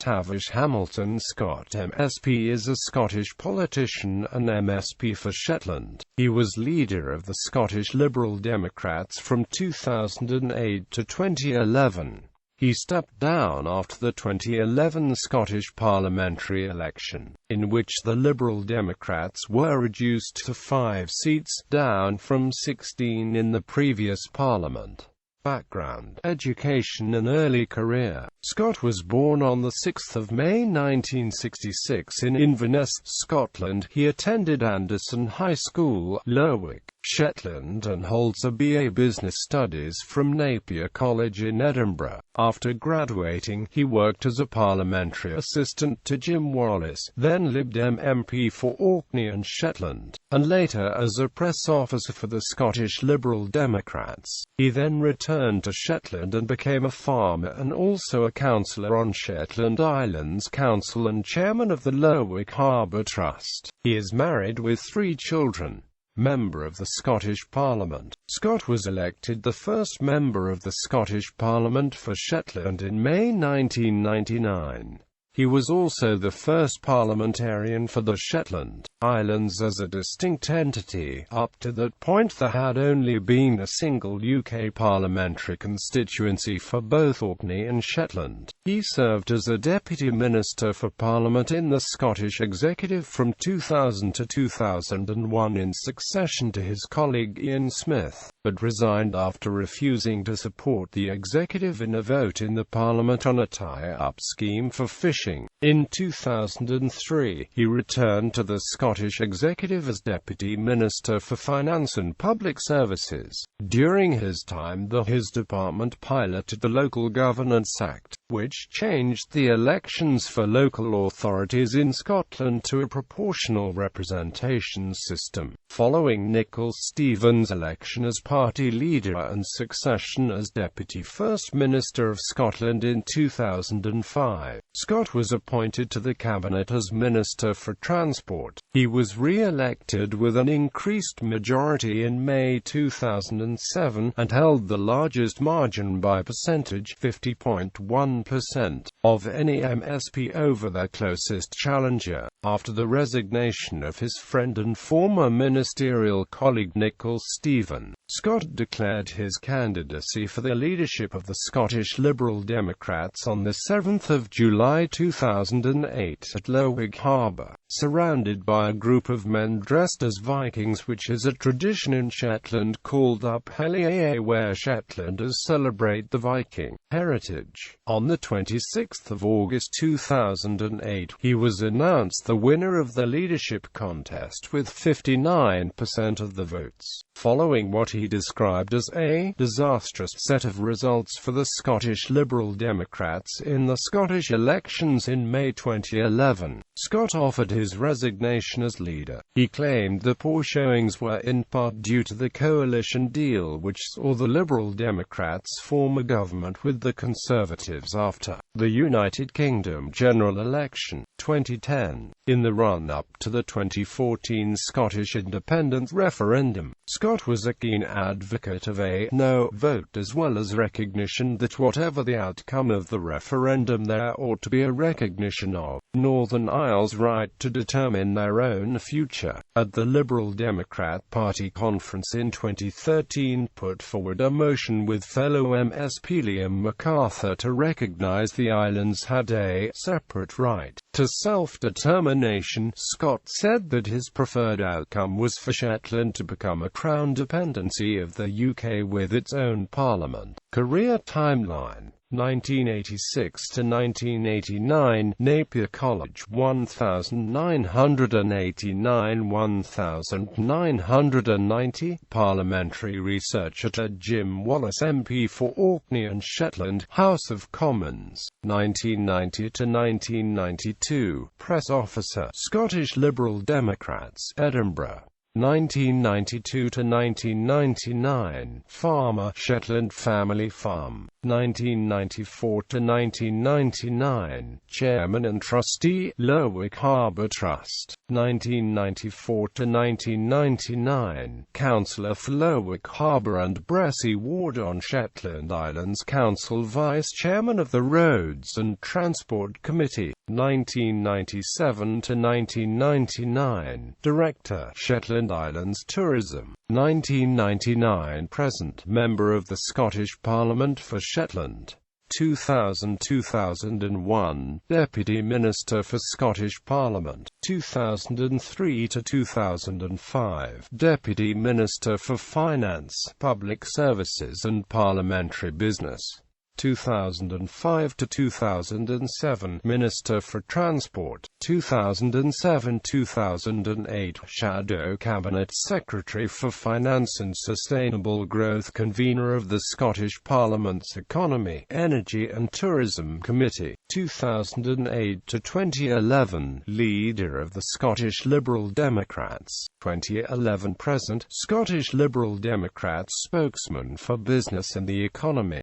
Tavish Hamilton Scott MSP is a Scottish politician and MSP for Shetland. He was leader of the Scottish Liberal Democrats from 2008 to 2011. He stepped down after the 2011 Scottish Parliamentary election, in which the Liberal Democrats were reduced to 5 seats, down from 16 in the previous Parliament. Background: education and early career. Scott was born on 6 May 1966 in Inverness, Scotland. He attended Anderson High School, Lerwick, Shetland, and holds a BA Business Studies from Napier College in Edinburgh. After graduating, he worked as a parliamentary assistant to Jim Wallace, then Lib Dem MP for Orkney and Shetland, and later as a press officer for the Scottish Liberal Democrats. He then returned to Shetland and became a farmer and also a councillor on Shetland Islands Council and chairman of the Lerwick Harbour Trust. He is married with 3 children. Member of the Scottish Parliament. Scott was elected the first member of the Scottish Parliament for Shetland in May 1999. He was also the first parliamentarian for the Shetland Islands as a distinct entity. Up to that point there had only been a single UK parliamentary constituency for both Orkney and Shetland. He served as a Deputy Minister for Parliament in the Scottish Executive from 2000 to 2001 in succession to his colleague Ian Smith, but resigned after refusing to support the Executive in a vote in the Parliament on a tie-up scheme for fishing. In 2003, he returned to the Scottish Executive as Deputy Minister for Finance and Public Services. During his time his department piloted the Local Governance Act, which changed the elections for local authorities in Scotland to a proportional representation system. Following Nicol Stevens' election as party leader and succession as Deputy First Minister of Scotland in 2005, Scott was appointed to the Cabinet as Minister for Transport. He was re-elected with an increased majority in May 2007 and held the largest margin by percentage, 50.1%, of any MSP over their closest challenger. After the resignation of his friend and former ministerial colleague Nicol Stevens, Scott declared his candidacy for the leadership of the Scottish Liberal Democrats on 7 July 2008 at Lerwick Harbour, surrounded by a group of men dressed as Vikings, which is a tradition in Shetland called Up Hellier, where Shetlanders celebrate the Viking heritage. On 26 August 2008, he was announced the winner of the leadership contest with 59% of the votes, following what he described as a disastrous set of results for the Scottish Liberal Democrats in the Scottish elections in May 2011. Scott offered his resignation as leader. He claimed the poor showings were in part due to the coalition deal which saw the Liberal Democrats form a government with the Conservatives after the United Kingdom general election, 2010. In the run-up to the 2014 Scottish independence referendum, Scott was a keen advocate of a no vote as well as recognition that whatever the outcome of the referendum there ought to be a recognition of Northern Ireland's right to determine their own future. At the Liberal Democrat Party conference in 2013 put forward a motion with fellow MSP Liam MacArthur to recognise the islands had a separate right to self-determination. Scott said that his preferred outcome was for Shetland to become a crown dependency of the UK with its own parliament. Career timeline: 1986 to 1989, Napier College, 1989–1990, parliamentary researcher to Jim Wallace MP for Orkney and Shetland, House of Commons, 1990 to 1992, press officer, Scottish Liberal Democrats, Edinburgh, 1992 to 1999, farmer, Shetland Family Farm. 1994 to 1999, Chairman and Trustee, Lerwick Harbour Trust. 1994 to 1999, Councillor for Lerwick Harbour and Bressay Ward on Shetland Islands Council, Vice Chairman of the Roads and Transport Committee. 1997 to 1999, Director, Shetland Islands Tourism. 1999 present, Member of the Scottish Parliament for Shetland. 2000–2001, Deputy Minister for Scottish Parliament. 2003 to 2005, Deputy Minister for Finance, Public Services and Parliamentary Business. 2005 to 2007, Minister for Transport. 2007–2008, Shadow Cabinet Secretary for Finance and Sustainable Growth, Convener of the Scottish Parliament's Economy, Energy and Tourism Committee. 2008 to 2011, Leader of the Scottish Liberal Democrats. 2011 present, Scottish Liberal Democrats spokesman for business and the economy.